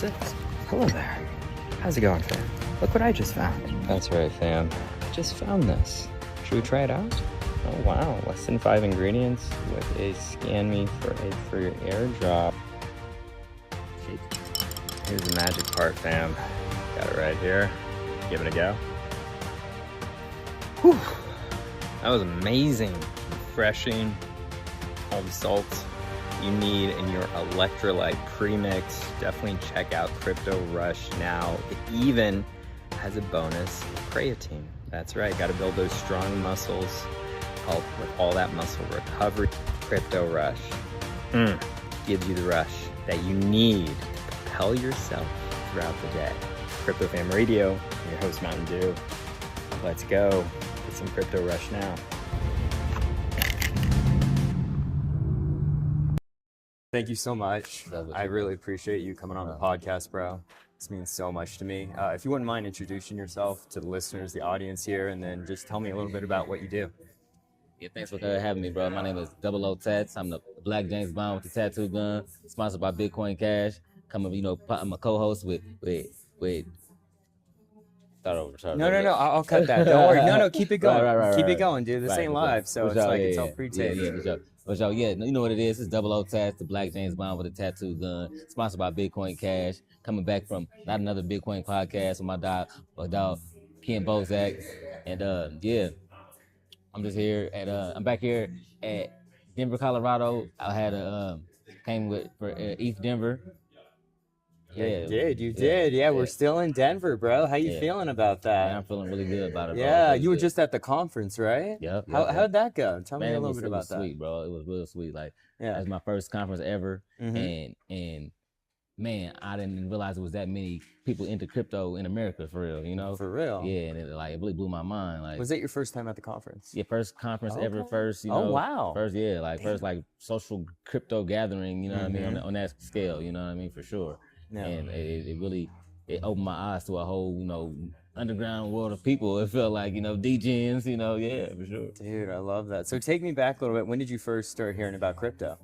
enthusiast. Hello there. How's it going, fam? Look what I just found. That's right, fam. Just found this. Should we try it out? Oh wow, less than 5 ingredients with a scan me for your airdrop. Here's the magic part, fam. Got it right here. Give it a go. Whew. That was amazing. Refreshing. All the salts you need in your electrolyte premix. Definitely check out Crypto Rush now. It even has a bonus creatine. That's right, got to build those strong muscles, help with all that muscle recovery. Crypto Rush gives you the rush that you need to propel yourself throughout the day. Crypto Fam Radio, I'm your host Mountain Dew. Let's go get some Crypto Rush now. Thank you so much. I really appreciate you coming on the podcast, bro. This means so much to me. If you wouldn't mind introducing yourself to the listeners, the audience here, and then just tell me a little bit about what you do. Yeah, thanks for having me, bro. My name is 00 Tats. I'm the Black James Bond with the tattoo gun, sponsored by Bitcoin Cash. I'm a co-host with. Start over. No, I'll cut that. Don't worry. No, keep it going. Right. Keep it going, dude. This ain't live, so it's like it's all pre-taped. Yeah, you know what it is. It's 00 Tats, the Black James Bond with a tattoo gun, sponsored by Bitcoin Cash. Coming back from not another Bitcoin podcast with my dog Ken Bozak, and I'm just here at I'm back here at Denver, Colorado. I had came for East Denver. Yeah, you did. Yeah, we're still in Denver, bro. How you feeling about that? Man, I'm feeling really good about it, bro. Yeah, you were just at the conference, right? Yep. How'd that go? Tell me a little bit about that. It was sweet, bro. It was real sweet. Like, that was my first conference ever, and man, I didn't realize there was that many people into crypto in America, for real, you know? For real? Yeah, and it really blew my mind. Like, was it your first time at the conference? Yeah, first conference ever, first, you know? Oh, wow. First social crypto gathering, you know what I mean, on that scale, you know what I mean, for sure. Yeah. And it really opened my eyes to a whole, you know, underground world of people. It felt like, you know, degens, you know, yeah, for sure. Dude, I love that. So take me back a little bit. When did you first start hearing about crypto?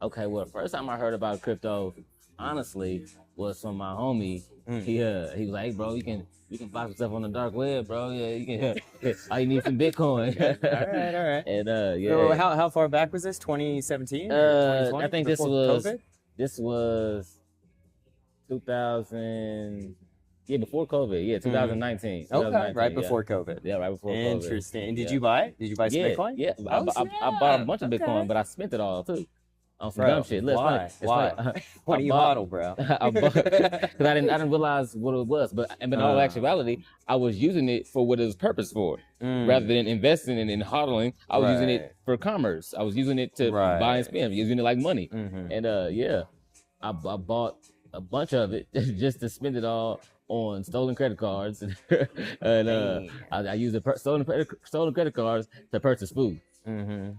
Okay, well, the first time I heard about crypto, honestly, was from my homie. He was like, hey, bro, you can buy some stuff on the dark web, bro. Yeah, you can. All you need some Bitcoin. all right. And So how far back was this? 2017? I think COVID? This was 2000. Yeah, before COVID. Yeah, 2019. Okay, right before COVID. Yeah, right before COVID. Interesting. And did you buy it? Did you buy some Bitcoin? Yeah, I bought a bunch of Bitcoin, but I spent it all too. On some dumb shit. Why? What do you model, bro? Because I didn't realize what it was. But in all actuality, I was using it for what it was purpose for. Rather than investing and hodling, I was using it for commerce. I was using it to buy and spend. Using it like money. And I bought a bunch of it just to spend it all on stolen credit cards, and I used stolen credit cards to purchase food.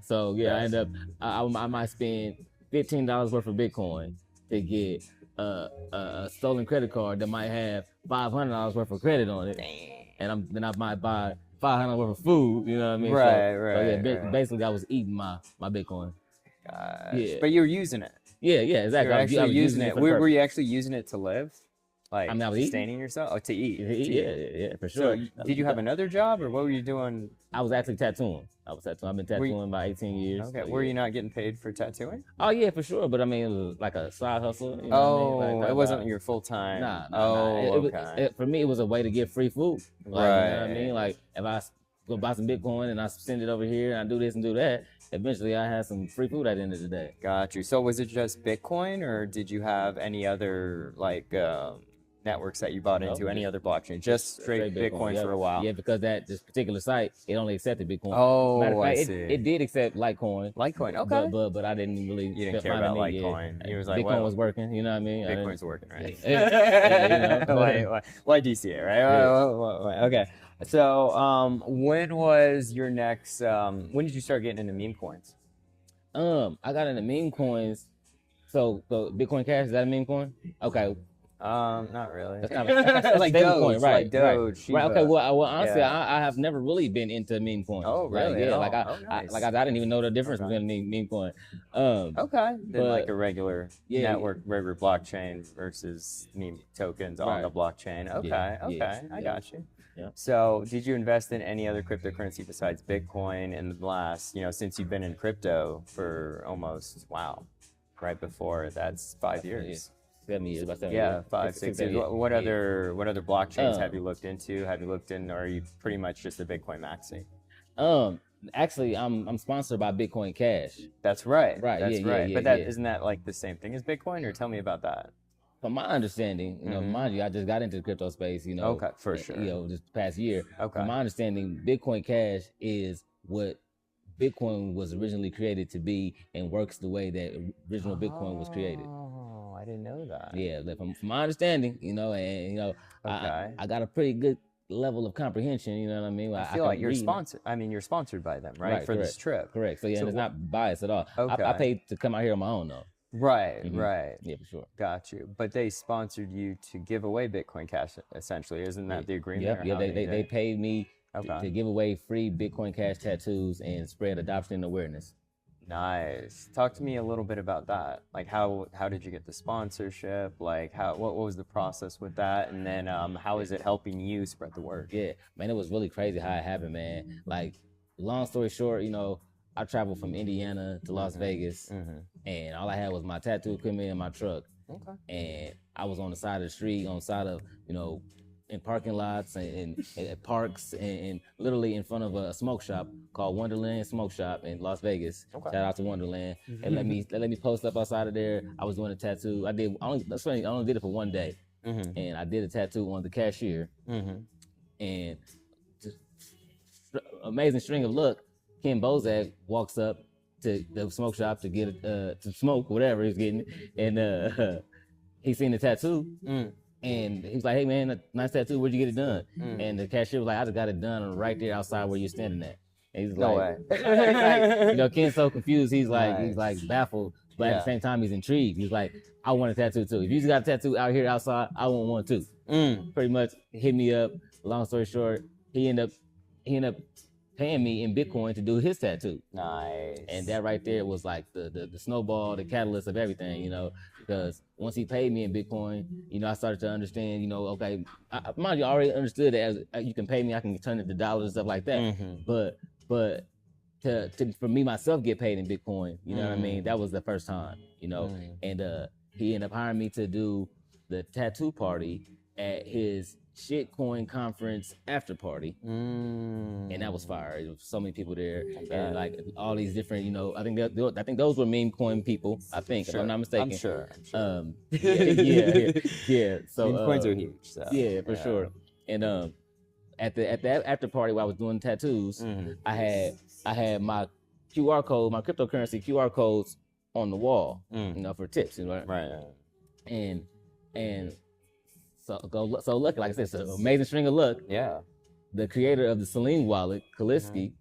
So I end up I might spend $15 worth of Bitcoin to get a stolen credit card that might have $500 worth of credit on it, and then I might buy $500 worth of food. You know what I mean? Right. Basically, I was eating my Bitcoin. Gosh. But you were using it. Yeah, exactly. You're actually using it. Were you actually using it to live? Like, I was sustaining yourself? Oh, to eat. Yeah, for sure. So, did you have another job, or what were you doing? I was actually tattooing. I've been tattooing about 18 years. Okay. Were you not getting paid for tattooing? Oh, yeah, for sure. But I mean, it was like a side hustle. You know what I mean? It wasn't your full time. Nah. For me, it was a way to get free food. Like, you know what I mean? Like, if I go buy some Bitcoin and I send it over here and I do this and do that, eventually I had some free food at the end of the day. Got you. So was it just Bitcoin, or did you have any other networks that you bought into, any other blockchain? Just straight Bitcoin for a while. Yeah, because this particular site, it only accepted Bitcoin. Oh, matter of fact, I see. It did accept Litecoin. Litecoin, okay. But I didn't really. You didn't care about Litecoin. It was like, Bitcoin was working. You know what I mean? Bitcoin's working, right? You know? Why DCA, right? Yeah. Okay. So, when was your next? When did you start getting into meme coins? I got into meme coins. So Bitcoin Cash, is that a meme coin? Okay. Not really. That's kind of that's Like stable Doge, coin, right? like Doge, Right. Shiba. Okay. Well, honestly, Yeah. I have never really been into meme coins. Oh, really? Yeah. At Like all? Oh, nice. I didn't even know the difference Okay. between a meme coin. Okay. Then like But a regular yeah, network, regular blockchain versus meme tokens on the blockchain. Okay. Okay. I got you. Yeah. So, did you invest in any other cryptocurrency besides Bitcoin in the last, since you've been in crypto for almost, wow, right before that's 5 years? 7 years, about 7 Yeah, years. 5, 6 years. What other blockchains have you looked into? Have you looked in, or are you pretty much just a Bitcoin maxi? Actually, I'm sponsored by Bitcoin Cash. That's right. Right. That's right. But isn't that like the same thing as Bitcoin, or tell me about that? From my understanding, mind you, I just got into the crypto space, Okay, for sure. this past year. Okay. From my understanding, Bitcoin Cash is what Bitcoin was originally created to be and works the way that original Bitcoin was created. Oh, I didn't know that. Yeah, from my understanding, okay. I got a pretty good level of comprehension, you know what I mean? I feel like you're sponsored. I mean, you're sponsored by them, right? For this trip. Correct. So, and it's not biased at all. Okay. I paid to come out here on my own, though. Right, right. Yeah, for sure. Got you. But they sponsored you to give away Bitcoin Cash, essentially. Isn't that the agreement? Yep, yeah, they paid me to give away free Bitcoin Cash tattoos and spread adoption and awareness. Nice. Talk to me a little bit about that. Like, how did you get the sponsorship? Like, what was the process with that? And then how is it helping you spread the word? Yeah, man, it was really crazy how it happened, man. Like, long story short, I traveled from Indiana to Las Vegas, and all I had was my tattoo equipment in my truck. Okay. And I was on the side of the street, on the side of, in parking lots and at parks and literally in front of a smoke shop called Wonderland Smoke Shop in Las Vegas. Okay. Shout out to Wonderland. They let me post up outside of there. I was doing a tattoo. I only did it for one day, and I did a tattoo on the cashier. And just amazing string of luck. Ken Bozak walks up to the smoke shop to get to smoke whatever he's getting, and he seen the tattoo, and he was like, "Hey man, nice tattoo. Where'd you get it done?" And the cashier was like, "I just got it done right there outside where you're standing at." And he's like, Ken's so confused. He's like baffled, but at the same time he's intrigued. He's like, "I want a tattoo too. If you just got a tattoo out here outside, I want one too." Pretty much hit me up. Long story short, he ended up paying me in Bitcoin to do his tattoo. Nice. And that right there was like the snowball, the catalyst of everything, because once he paid me in Bitcoin, I started to understand, okay, mind you, I already understood that as you can pay me, I can turn it to dollars and stuff like that. But for me myself get paid in Bitcoin, you know what I mean? That was the first time, and he ended up hiring me to do the tattoo party at his shitcoin conference after party, and that was fire. There was so many people there, and like all these different, I think those were meme coin people. I think, if I'm not mistaken. I'm sure. Yeah. So meme coins are huge. So. Yeah, for sure. And at the after party while I was doing tattoos, I had my QR code, my cryptocurrency QR codes on the wall, for tips, right. And so lucky, like I said, it's an amazing string of luck. Yeah. The creator of the Celine wallet, Kaliski,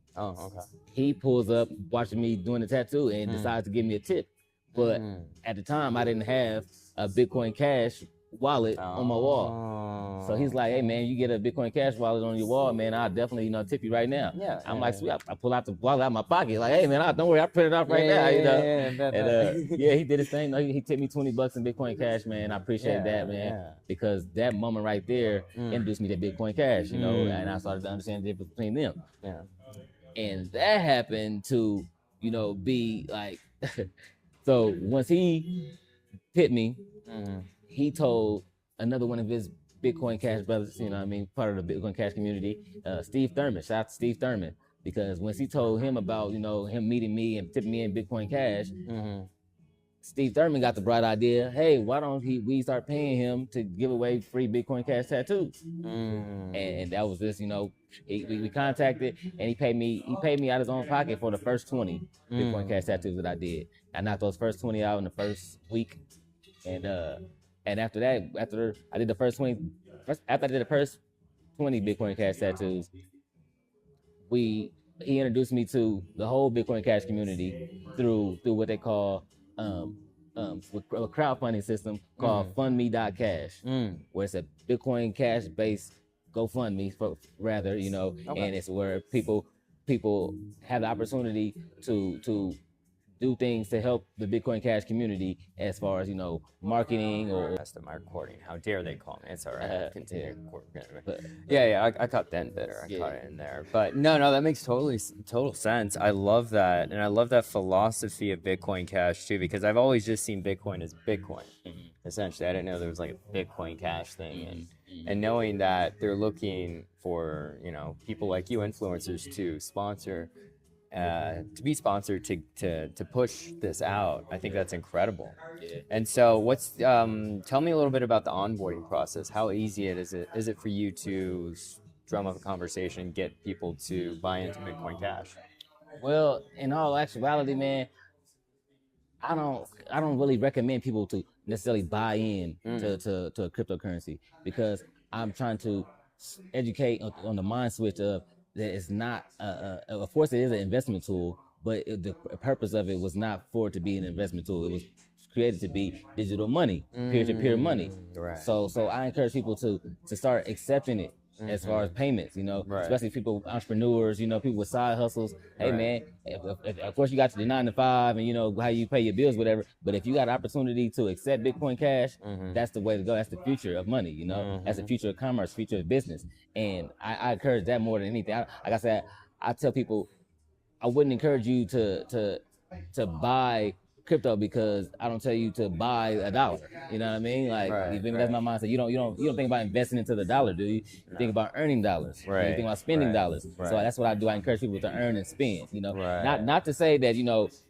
he pulls up watching me doing the tattoo and decides to give me a tip. But at the time, I didn't have a Bitcoin Cash wallet on my wall. So he's like, "Hey man, you get a Bitcoin Cash wallet on your wall, man, I'll definitely tip you right now." Yeah. I'm like, sweet. I pull out the wallet out of my pocket, like, "Hey man, don't worry, I print it off right now." He did his thing. He tipped me $20 in Bitcoin Cash, man. I appreciate that, man, because that moment right there introduced me to Bitcoin Cash, and I started to understand the difference between them. Yeah. And that happened to, be like, so once he tipped me, he told another one of his Bitcoin Cash brothers, part of the Bitcoin Cash community, Steve Thurman. Shout out to Steve Thurman, because once he told him about, him meeting me and tipping me in Bitcoin Cash, Steve Thurman got the bright idea, hey, why don't we start paying him to give away free Bitcoin Cash tattoos? And that was just, we contacted, and he paid me out of his own pocket for the first 20 Bitcoin Cash tattoos that I did. I knocked those first 20 out in the first week. And after that, after I did the first 20 Bitcoin Cash tattoos, he introduced me to the whole Bitcoin Cash community through what they call a crowdfunding system called fundme.cash, where it's a Bitcoin Cash based GoFundMe rather, and it's where people have the opportunity to do things to help the Bitcoin Cash community as far as marketing or. Rest of my recording. How dare they call me? It's all right. Continue. Yeah. I caught that better. I caught it in there. But no, that makes total sense. I love that, and I love that philosophy of Bitcoin Cash too, because I've always just seen Bitcoin as Bitcoin. Essentially, I didn't know there was like a Bitcoin Cash thing, and knowing that they're looking for people like you, influencers, to sponsor. To be sponsored to push this out, I think that's incredible. Yeah. And so, tell me a little bit about the onboarding process. How easy is it for you to drum up a conversation, get people to buy into Bitcoin Cash? Well, in all actuality, man, I don't really recommend people to necessarily buy in to a cryptocurrency, because I'm trying to educate on the mind switch of that it's not of course it is an investment tool, but the purpose of it was not for it to be an investment tool. It was created to be digital money, peer-to-peer money. Right. So I encourage people to start accepting it as far as payments, especially people, entrepreneurs, people with side hustles. Hey, man, if, of course you got your 9 to 5 and how you pay your bills, whatever. But if you got an opportunity to accept Bitcoin Cash, that's the way to go. That's the future of money, That's the future of commerce, future of business. And I encourage that more than anything. Like I said, I tell people I wouldn't encourage you to buy crypto because I don't tell you to buy $1. You know what I mean? Like, that's my mindset. You don't think about investing into the dollar, do you? You think about earning dollars. Right. You think about spending dollars. So that's what I do. I encourage people to earn and spend. Not to say that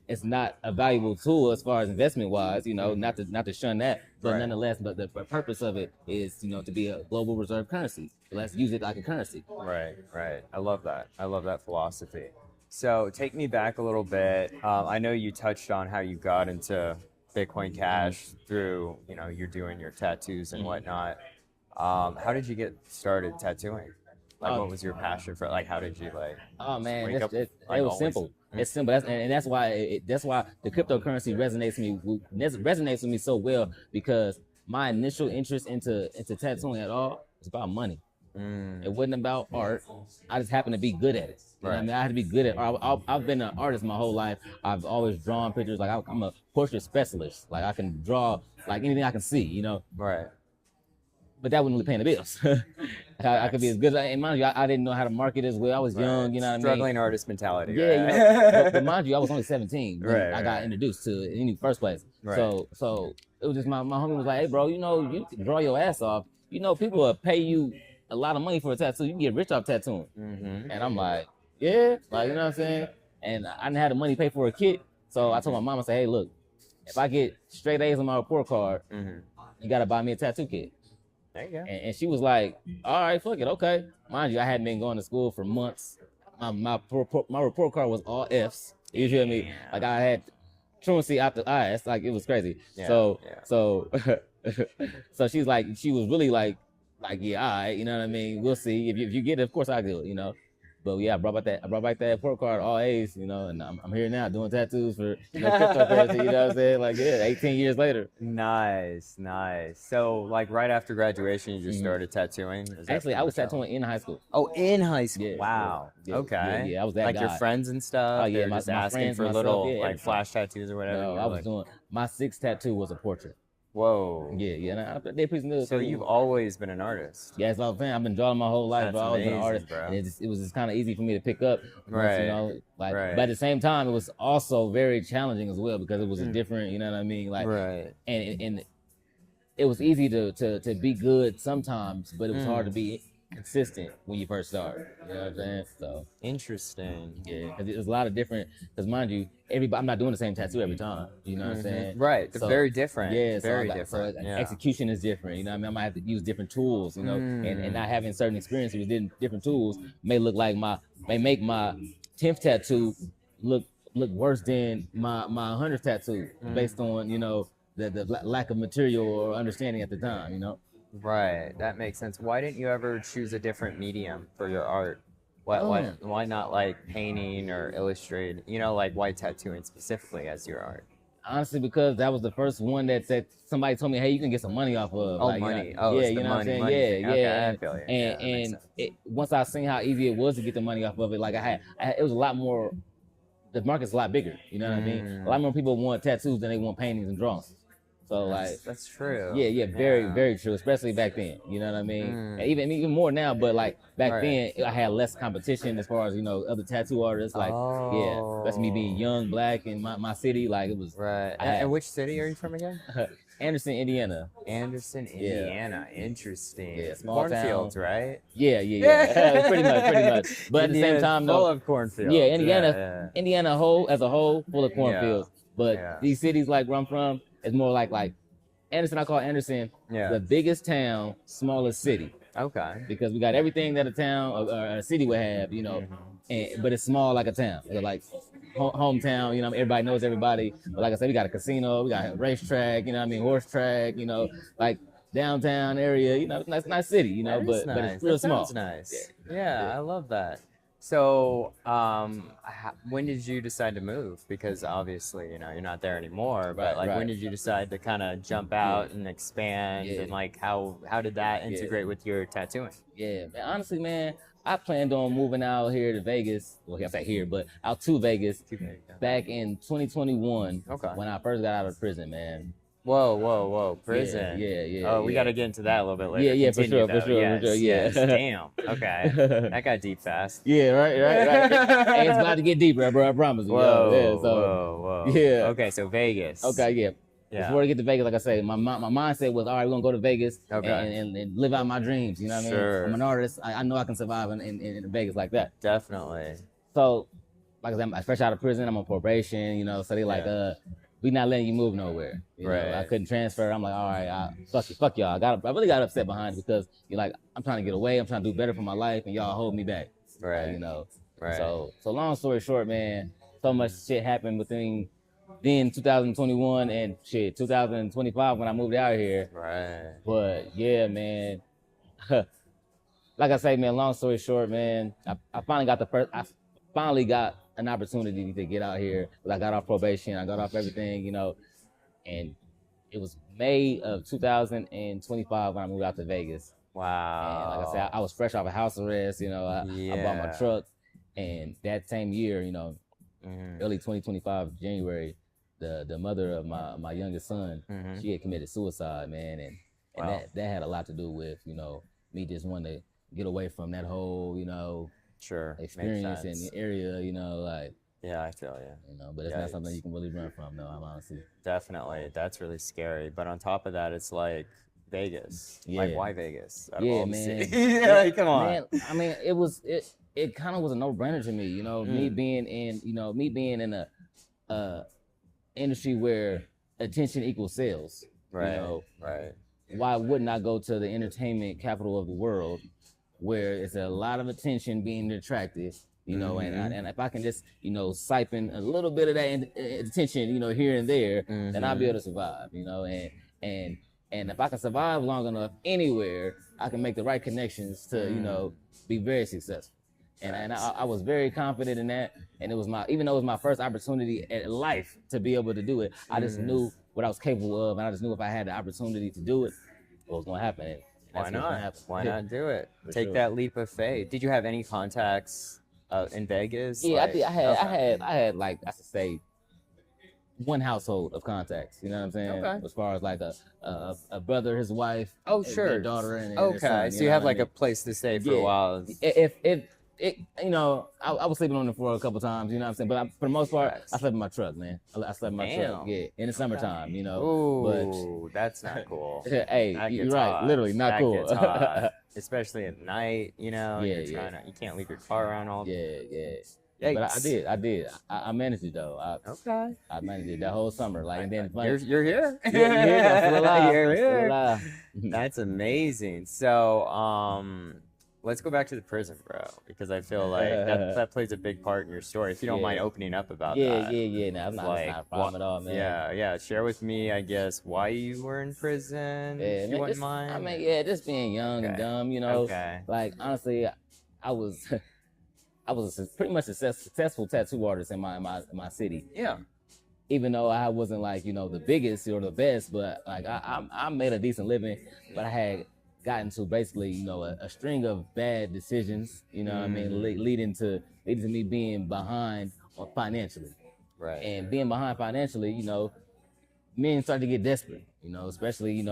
it's not a valuable tool as far as investment wise. Not to shun that, but nonetheless, but the purpose of it is to be a global reserve currency. So let's use it like a currency. Right. I love that. I love that philosophy. So take me back a little bit. I know you touched on how you got into Bitcoin Cash through, you're doing your tattoos and whatnot. How did you get started tattooing? What was your passion for? How did you Oh man, it was simple. It's simple. That's why the cryptocurrency resonates with me so well, because my initial interest into tattooing at all was about money. It wasn't about art. I just happened to be good at it. I had to be good at art. I've been an artist my whole life. I've always drawn pictures. I'm a portrait specialist. I can draw anything I can see, Right. But that wouldn't really pay the bills. I could be as good. And mind you, I didn't know how to market as well. I was young, Struggling artist mentality. Yeah, but mind you, I was only 17 when I got introduced to it in the first place. Right. So it was just my homie was like, hey, bro, you can draw your ass off. People will pay you a lot of money for a tattoo. You can get rich off tattooing. And I'm like, yeah, you know what I'm saying? And I didn't have the money to pay for a kit. So I told my mom, I said, hey, look, if I get straight A's on my report card, you got to buy me a tattoo kit. There you go. And she was like, all right, fuck it, okay. Mind you, I hadn't been going to school for months. My report card was all F's. You feel me? I had truancy out the eyes. It was crazy. Yeah, so she's like, she was really like, yeah, all right, you know what I mean? We'll see. If you get it, of course I'll do it, But yeah, I brought back that report card, all A's, and I'm here now doing tattoos for cryptocurrency, you know what I'm saying? 18 years later. Nice. So right after graduation, you just started tattooing? Actually, I was tattooing in high school. Oh, in high school? Yeah, wow. Yeah, okay. Yeah, I was that guy. Your friends and stuff? Oh yeah, my just asking friends, for myself, little flash tattoos or whatever? No, I was doing, my 6th tattoo was a portrait. Whoa. Yeah. And they pretty good. So you've always been an artist? Yeah, that's what I'm saying. I've been drawing my whole life, That's but I've always been an amazing, artist. bro. And it was just kind of easy for me to pick up. Right. But at the same time, it was also very challenging as well, because it was a different, you know what I mean? Right. And it was easy to be good sometimes, but it was hard to be consistent when you first start. You know what I'm saying? So interesting. Yeah, because there's a lot of different. Because mind you, I'm not doing the same tattoo every time. You know what I'm saying? Right. They're very different. Yeah, very different. So execution is different. You know what I mean? I might have to use different tools. And not having certain experiences with different tools may make my 10th tattoo look worse than my 100th tattoo based on the lack of material or understanding at the time. Right, that makes sense. Why didn't you ever choose a different medium for your art? Why not painting or illustrating? Why tattooing specifically as your art? Honestly, because that was the first one that somebody told me, hey, you can get some money off of. Oh, like, money. You know, Oh, yeah, it's you the know what I'm saying? money Yeah, thing. yeah. Okay, I feel you. And, Yeah, and once I seen how easy it was to get the money off of it, like it was a lot more. The market's a lot bigger. You know what I mean? A lot more people want tattoos than they want paintings and drawings. So that's true. Yeah, very, very true. Especially back then. You know what I mean? And even more now, but like back then, I had less competition as far as other tattoo artists. Like, that's me being young, black in my city. Like it was. Right. And which city are you from again? Anderson, Indiana. Anderson, Indiana. Interesting. Yeah, small cornfields, town. right? Yeah. pretty much. But at the same time, full of cornfields. Yeah, Indiana as a whole, full of cornfields. But these cities like where I'm from, it's more like Anderson. I call Anderson the biggest town, smallest city. Okay. Because we got everything that a town or a city would have, but it's small like a town. Like hometown, everybody knows everybody. But like I said, we got a casino, we got a racetrack, horse track, like downtown area, nice city, but it's real small. Sounds nice. Yeah, I love that. So, when did you decide to move? Because obviously, you're not there anymore. But when did you decide to kind of jump out and expand? And like, how did that integrate with your tattooing? Yeah, man, honestly, man, I planned on moving out here to Vegas. Well, I say here, but out to Vegas back in 2021. Okay. When I first got out of prison, man. Whoa. Prison. Yeah. Oh, we got to get into that a little bit later. Yeah, for sure. Yes. Damn. Okay. That got deep fast. Yeah, right. Hey, it's about to get deeper, bro. I promise you. Whoa. Yeah. Okay, so Vegas. Okay, yeah. Before I get to Vegas, like I say, my mindset was, all right, we're going to go to Vegas and live out my dreams. You know what I mean? I'm an artist. I know I can survive in Vegas like that. Definitely. So, like I said, I'm fresh out of prison. I'm on probation, so they like, we not letting you move nowhere. You know? I couldn't transfer. I'm like, all right, fuck y'all. I really got upset behind it because you're like, I'm trying to get away. I'm trying to do better for my life, and y'all hold me back. Right. Right. So long story short, man, so much shit happened between then 2021 and 2025 when I moved out here. Right. But yeah, man. Like I say, man, long story short, man, I finally got an opportunity to get out here. I got off probation, I got off everything, and it was May of 2025 when I moved out to Vegas. Wow. And like I said, I was fresh off of house arrest, I bought my truck, and that same year, early 2025, January, the mother of my youngest son, she had committed suicide, man, and that had a lot to do with, me just wanting to get away from that whole, experience in the area, Yeah, I feel you. But it's not something you can really run from, though, honestly. Definitely. That's really scary. But on top of that, it's like Vegas. Yeah. Like, why Vegas? Man. Come on. Man, I mean, it kind of was a no-brainer to me, me being in a industry where attention equals sales. Right. Right. Why wouldn't I go to the entertainment capital of the world, where it's a lot of attention being attracted, and if I can just, siphon a little bit of that attention, here and there, then I'll be able to survive, and if I can survive long enough anywhere, I can make the right connections to, be very successful. And I was very confident in that, and even though it was my first opportunity in life to be able to do it, I just knew what I was capable of, and I just knew if I had the opportunity to do it, what was going to happen. Why not? Why not do it? Take that leap of faith. Did you have any contacts in Vegas? Yeah, I had like, I should say, one household of contacts. You know what I'm saying? Okay. As far as like a brother, his wife, their daughter, and okay. their son, so you have like a place to stay for a while. I was sleeping on the floor a couple times, you know what I'm saying? But for the most part, I slept in my truck, man. I slept in my truck, in the summertime, Ooh, that's not cool. Hey, you're right, literally not cool. Gets hot. Especially at night, you can't leave your car around all day. Yeah. Yikes. But I did. I managed it though. I managed it that whole summer. Like, and then you're here. I'm still alive. You're here. Still alive. That's amazing. So, let's go back to the prison, bro, because I feel like that plays a big part in your story. If you don't mind opening up about that. Yeah. No, it's not a problem at all, man. Yeah. Share with me, I guess, why you were in prison. If you wouldn't mind. I mean, just being young and dumb, Okay. Like, honestly, I was pretty much a successful tattoo artist in my city. Yeah. even though I wasn't like, the biggest or the best, but like I made a decent living, but I had gotten to basically, a string of bad decisions, what I mean, leading to me being behind financially. Right. And being behind financially, men start to get desperate, especially,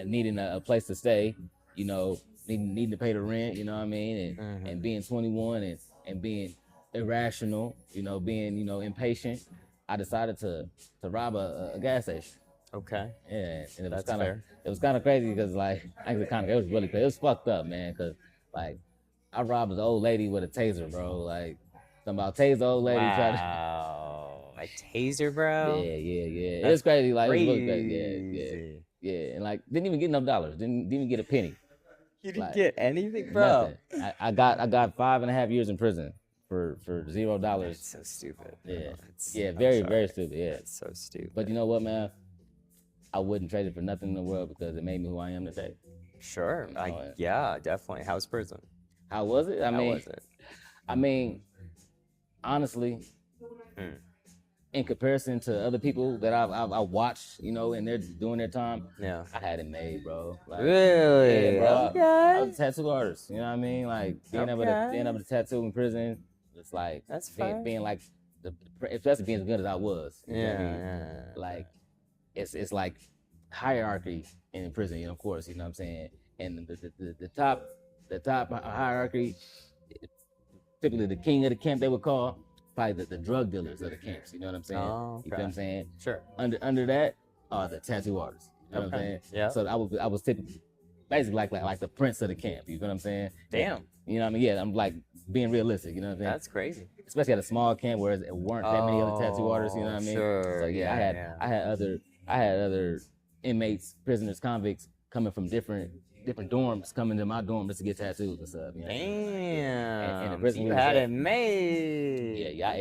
needing a place to stay, needing to pay the rent, what I mean, and being 21 and being irrational, being, impatient. I decided to rob a gas station. Okay. Yeah, and it was kind of crazy because like actually it was really crazy. It was fucked up, man. Cause like I robbed an old lady with a taser, bro. Like something about taser old lady. Wow. A taser, bro. Yeah. It was crazy. Like it was really crazy. Yeah. And like didn't even get enough dollars. Didn't even get a penny. You didn't get anything, bro. Nothing. I got 5.5 years in prison for $0. That's so stupid. Yeah. Very stupid. Yeah. That's so stupid. But you know what, man? I wouldn't trade it for nothing in the world because it made me who I am today. Sure. Yeah, definitely. How's prison? How was it? I mean, honestly, in comparison to other people that I watched, and they're doing their time, I had it made, bro. Like, really? Yeah, bro. Okay. I was a tattoo artist. You know what I mean? Like being able to tattoo in prison, it's like that's being like especially being as good as I was. Yeah. Like it's like hierarchy in prison, of course, you know what I'm saying? And the top hierarchy, typically the king of the camp they would call, probably the drug dealers of the camps, you know what I'm saying? Oh, okay. You know what I'm saying? Sure. Under that are the tattoo artists. You know what I'm saying? Yeah. So I was typically basically like the prince of the camp, you know what I'm saying? Damn. You know what I mean? Yeah, I'm like being realistic, you know what I'm saying? That's crazy. Especially at a small camp where it weren't that many other tattoo artists, you know what I mean? Sure. So I had other inmates, prisoners, convicts coming from different dorms coming to my dorm just to get tattoos and stuff. You know? Damn. And the prison you had it made. Yeah, I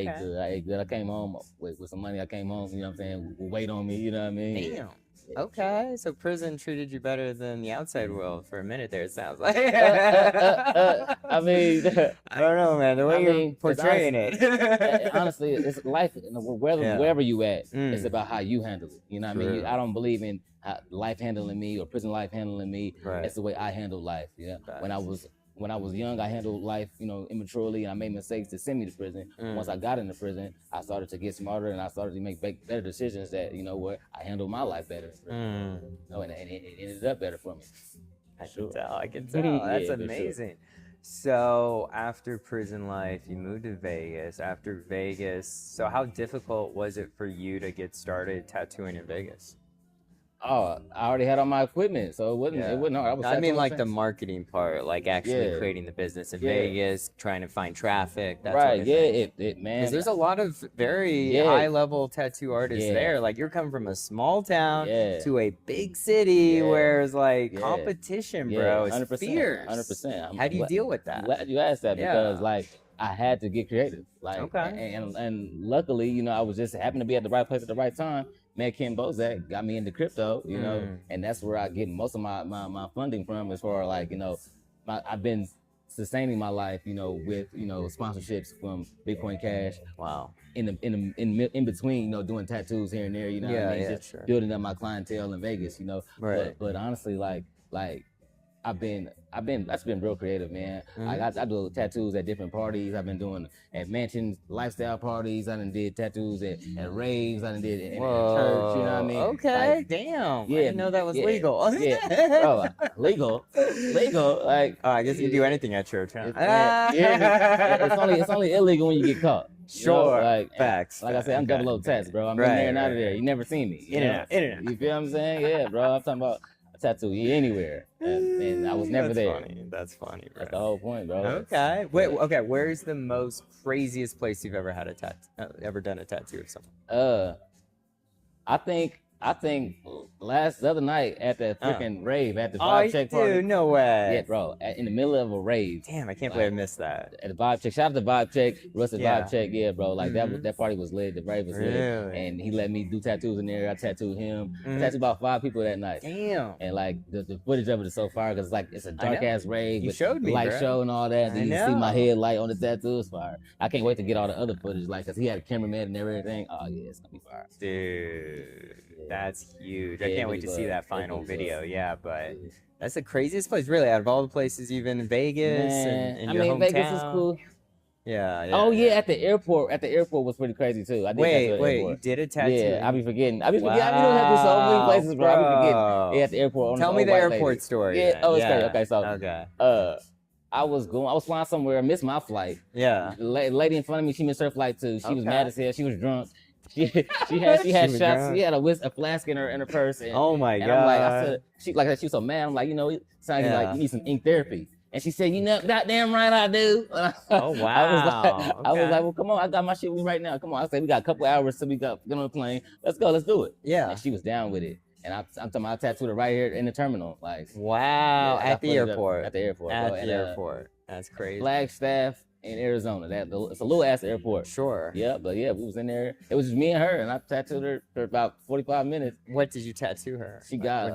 ate good. I came home with some money. I came home, you know what I'm saying, with weight on me, you know what I mean? Damn. Okay, so prison treated you better than the outside world for a minute there, it sounds like. I mean, I don't know, man. The way you're portraying it. Honestly, it's life, wherever you at, it's about how you handle it. You know what I mean? I don't believe in life handling me or prison life handling me. Right. It's the way I handle life. Yeah. When I was young, I handled life, immaturely, and I made mistakes to send me to prison. Once I got into prison, I started to get smarter, and I started to make better decisions that, where I handled my life better. And it ended up better for me. I can tell. That's amazing. Sure. So after prison life, you moved to Vegas. After Vegas, so how difficult was it for you to get started tattooing in Vegas? Oh, I already had all my equipment, so it wasn't hard. I mean, like the marketing part, like actually creating the business in Vegas, trying to find traffic. That sort of thing. Man. Because there's a lot of very high-level tattoo artists there. Like you're coming from a small town to a big city, where it's like competition, bro. It's 100%, fierce. 100%. How do you deal with that? I'm glad you asked that because like I had to get creative. Like, and luckily, I was just happened to be at the right place at the right time. Man, Ken Bozak got me into crypto, and that's where I get most of my funding from as far as like, I've been sustaining my life, with, sponsorships from Bitcoin Cash. Wow. In between, doing tattoos here and there, what I mean? Just building up my clientele in Vegas, Right. But honestly, like I've been real creative, man. I do tattoos at different parties. I've been doing at mansions, lifestyle parties. I done did tattoos at raves. I done did in church. You know what I mean? Okay, damn. I didn't know that was legal. Legal. Like, I guess you can do anything at church, huh? It's only illegal when you get caught. Sure. Like facts. Like I said, I'm double O tats, bro. I'm in there and out of there. You never seen me. Internet. You feel what I'm saying? Yeah, bro. I'm talking about tattoo anywhere, and I was never there. That's funny, bro. That's the whole point, bro. Okay. Okay. Where's the most craziest place you've ever had ever done a tattoo of someone? I think I think the other night at the freaking rave at the vibe check party. Dude, no way. Yeah, bro, in the middle of a rave. Damn, I can't believe I missed that. At the vibe check, shout out to vibe check, Rusted vibe check. Yeah, bro, like that party was lit. The rave was lit, and he let me do tattoos in there. I tattooed him. I tattooed about 5 people that night. Damn. And like the footage of it is so fire because it's a dark ass rave You with showed me, light bro. show and all that. Then you know. see my headlight on the tattoo. It's fire. I can't wait to get all the other footage, like, cause he had a cameraman and everything. Oh yeah, it's gonna be fire. Dude, that's huge. Yeah, I can't it wait to was, see that it final was, video. Yeah, but that's the craziest place, really, out of all the places, even in Vegas and your hometown. Vegas is cool. Yeah. Oh yeah, at the airport. At the airport was pretty crazy too. I did Wait, airport. you did a tattoo? Yeah, I be forgetting. I be forgetting. I don't have to so many places, bro. I be forgetting. Yeah, at the airport. Tell me the airport story. Yeah. Then. Oh, it's crazy. Okay, so I was flying somewhere. I missed my flight. Yeah. The lady in front of me, she missed her flight too. She was mad as hell. She was drunk. She had shots. Drunk. She had a flask in her purse. And, oh my god! I'm like, I said, she was so mad. I'm like, it sounds like you need some ink therapy. And she said, goddamn right I do. Oh wow! I was like, well, come on, I got my shit with me right now. Come on. I said, we got a couple hours till we get on the plane. Let's go. Let's do it. Yeah. And she was down with it. And I'm talking about, I tattooed her right here in the terminal. Like, wow! Yeah, at the airport. At the airport. At bro. the airport. That's crazy. Flagstaff in Arizona. It's a little ass airport. Sure. Yeah, but yeah, we was in there. It was just me and her, and I tattooed her for about 45 minutes. What did you tattoo her? She got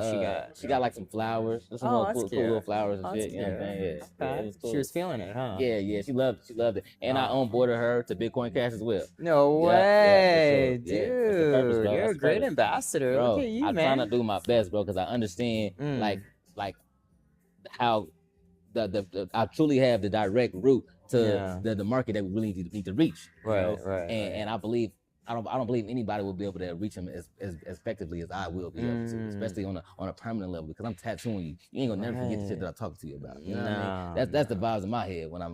like some flowers. Some cool little flowers and shit. You know what I'm saying? Yeah, it was cool. She was feeling it, huh? Yeah, she loved it. And I onboarded her to Bitcoin Cash as well. No way, for sure. dude. You're a great ambassador. Bro, Look at you, I'm man. trying to do my best, bro, because I understand like how I truly have the direct route to the market that we really need to reach. Right. And I believe I don't believe anybody will be able to reach them as effectively as I will be able to, especially on a permanent level, because I'm tattooing you. You ain't gonna never forget the shit that I talk to you about. You know what I mean? That's the vibes in my head when I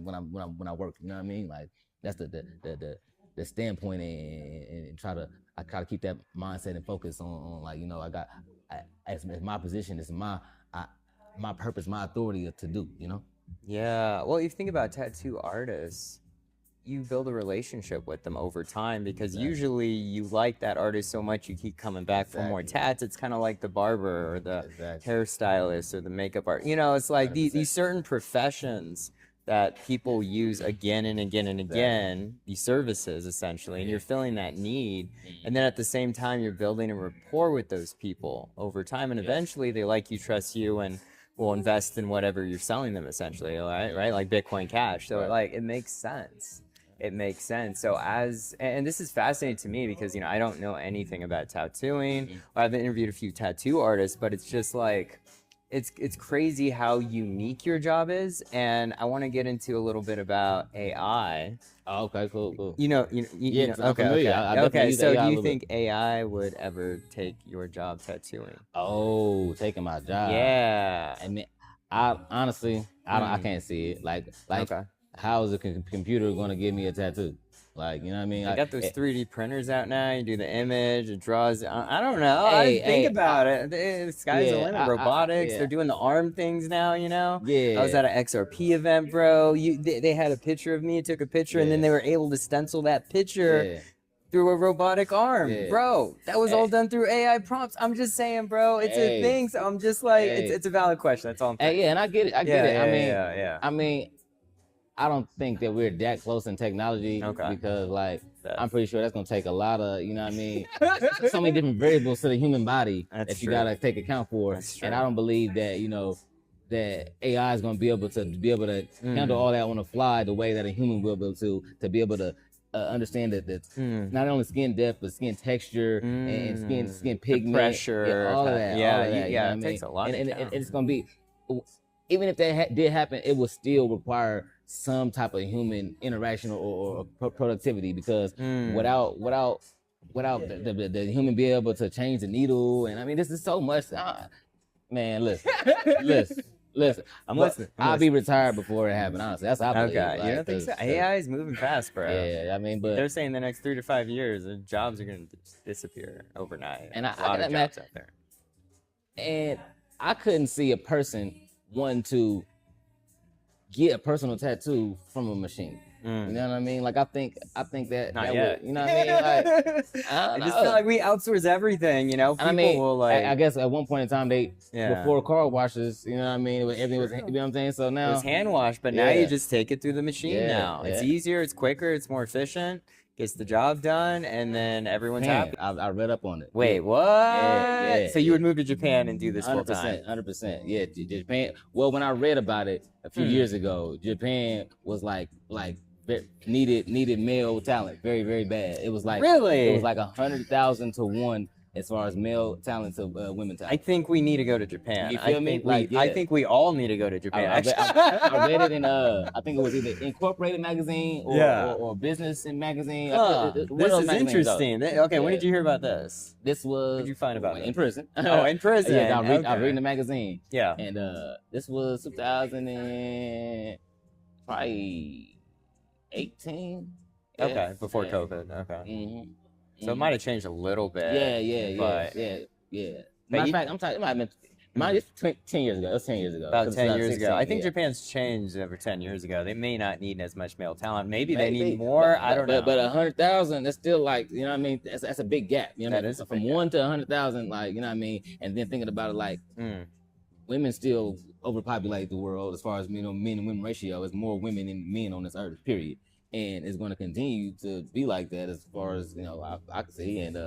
work. You know what I mean? Like that's the standpoint and try to keep that mindset and focus on like, as my position, it's my purpose, my authority to do, Yeah. Well, if you think about tattoo artists, you build a relationship with them over time because usually you like that artist so much you keep coming back for more tats. It's kind of like the barber or the hairstylist or the makeup art. It's like these certain professions that people use again and again and again, these services essentially, and you're filling that need. And then at the same time, you're building a rapport with those people over time, and eventually they like you, trust you, and will invest in whatever you're selling them essentially, right? Like Bitcoin Cash. So like it makes sense. It makes sense. So and this is fascinating to me because, I don't know anything about tattooing. I've interviewed a few tattoo artists, but it's just like, it's crazy how unique your job is. And I want to get into a little bit about AI. Oh, okay, cool. Okay. So do you think AI would ever take your job tattooing? Oh, taking my job. Yeah. I mean, I honestly, I can't see it. Like, how is a computer going to give me a tattoo? Like, you know what I mean? I got those 3D printers out now. You do the image, it draws. I don't know. Think about it. The sky's the limit. Robotics. They're doing the arm things now. Yeah. I was at an XRP event, bro. They had a picture of me. Took a picture, and then they were able to stencil that picture through a robotic arm, bro. That was all done through AI prompts. I'm just saying, bro. It's a thing. So I'm just like, it's a valid question. That's all I'm saying. And I get it. I get it. I mean, I don't think that we're that close in technology because, like, I'm pretty sure that's gonna take a lot of, so many different variables to the human body that you gotta take account for. And I don't believe that, that AI is gonna be able to handle all that on the fly the way that a human will be able to be able to understand that not only skin depth but skin texture and skin pigment, pressure, all of that. It takes a lot. And it's gonna be, even if that did happen, it will still require some type of human interaction or productivity, because without the human being able to change the needle, and I mean, this is so much. Man, listen. I'm listening. I'll be retired before it happened. Honestly, that's how I believe. Okay, you don't think so? AI is moving fast, bro. Yeah, I mean, but they're saying the next 3 to 5 years, the jobs are going to disappear overnight. And a lot of jobs out there. And I couldn't see a person wanting to get a personal tattoo from a machine. You know what I mean? Like I think that Not that yet. would, you know what I mean? Like I just feel like we outsource everything, you know. People I mean, will like. I guess at one point in time Yeah. before car washes, you know what I mean? Everything was, you know what I'm saying? So It now was hand washed, but now Yeah. you just take it through the machine Yeah, now. It's yeah. easier, it's quicker, it's more efficient, gets the job done, and then everyone's Japan, happy. I read up on it. Wait, what? Yeah, So you would move to Japan and do this full time? 100%. Yeah, Japan. Well, when I read about it a few years ago, Japan was like needed male talent very, very bad. It was like Really? It was like 100,000 to 1 as far as male talent to women talent. I think we need to go to Japan. You feel me? Like, I yeah. think we all need to go to Japan. I read it in I think it was either Incorporated magazine or Business in magazine. This is interesting. Okay, when did you hear about this? This was What did you find about it? in prison. Oh, in prison. Yeah, I Okay. read in the magazine. Yeah. And this was 2018. Okay, before yeah. COVID. Okay. Mm-hmm. So it might have changed a little bit. Yeah. Matter of fact, I'm talking. It might have been. It's 10 years ago. It was 10 years ago. About 10 years ago. I think yeah. Japan's changed over 10 years ago. They may not need as much male talent. Maybe they need more. I don't know. But 100,000, that's still like, you know what I mean? That's a big gap. You know what I mean? That is From 1 to 100,000, like, you know what I mean? And then thinking about it, like, women still overpopulate the world as far as, you know, men and women ratio. There's more women than men on this earth, period. And it's going to continue to be like that as far as, you know, I can see. And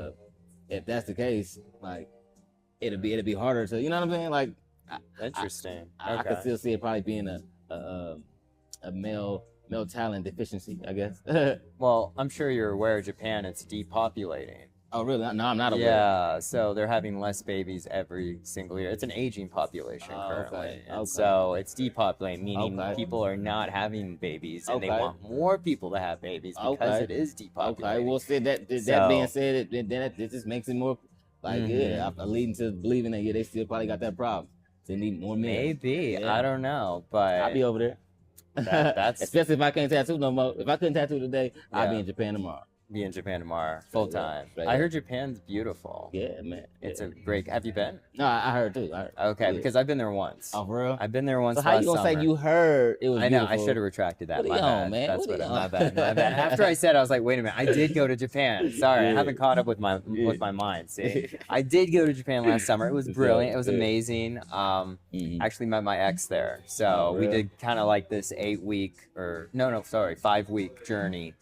if that's the case, like, it'll be harder to, you know what I'm saying? Like, Interesting. I can still see it probably being a male talent deficiency, I guess. Well, I'm sure you're aware Japan, it's depopulating. Oh, really? No, I'm not aware. Yeah, so they're having less babies every single year. It's an aging population currently. Okay. And so it's depopulating, meaning Okay. people are not having babies and they Okay. want more people to have babies because Okay. it is depopulating. Okay, well, see, that So- being said, then it just makes it more, like, yeah, I'm leading to believing that, yeah, they still probably got that problem. They need more men. Maybe. Yeah. I don't know, but I'll be over there. that's Especially if I can't tattoo no more. If I couldn't tattoo today, I'll Yeah. be in Japan tomorrow. be in Japan tomorrow, full time. Straight I up. heard Japan's beautiful. Yeah, man. It's yeah. a great. Have you been? No, I heard too. I heard. Okay, Yeah. because I've been there once. Oh, for real? I've been there once. So how you last gonna summer. say you heard it was I know. beautiful? I should have retracted that. What My are you on, bad. man? That's What what. are you My on? bad. My bad. After I said, it, I was like, wait a minute. I did go to Japan. Sorry, I Yeah. haven't caught up with my mind. See, I did go to Japan last summer. It was brilliant. It was amazing. Actually met my ex there, so we really? did kind of like this 5-week journey.